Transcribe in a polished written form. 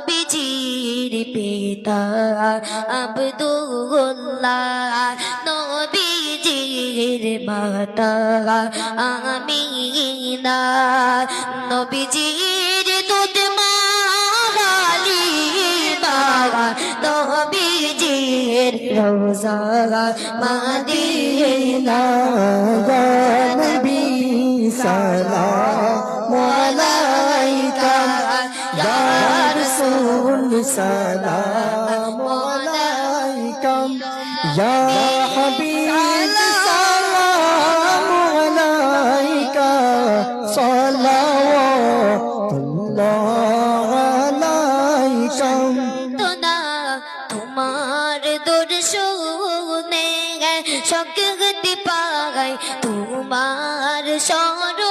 নবীজির পিতা আব্দুল্লাহ, নবীজির মাতা আমিনা, নবীজির দুধ মা হালিমা, নবীজির রওজা মদিনা। নবী সালাম আলাইকা ইয়া রাসূল সালাম আলাইকা ইয়া হাবিব সালাম আলাইকা সালাওয়াতুল্লাহ আলাইকা। তোমার দর্শনে শক্তি পাই, তোমার শরণ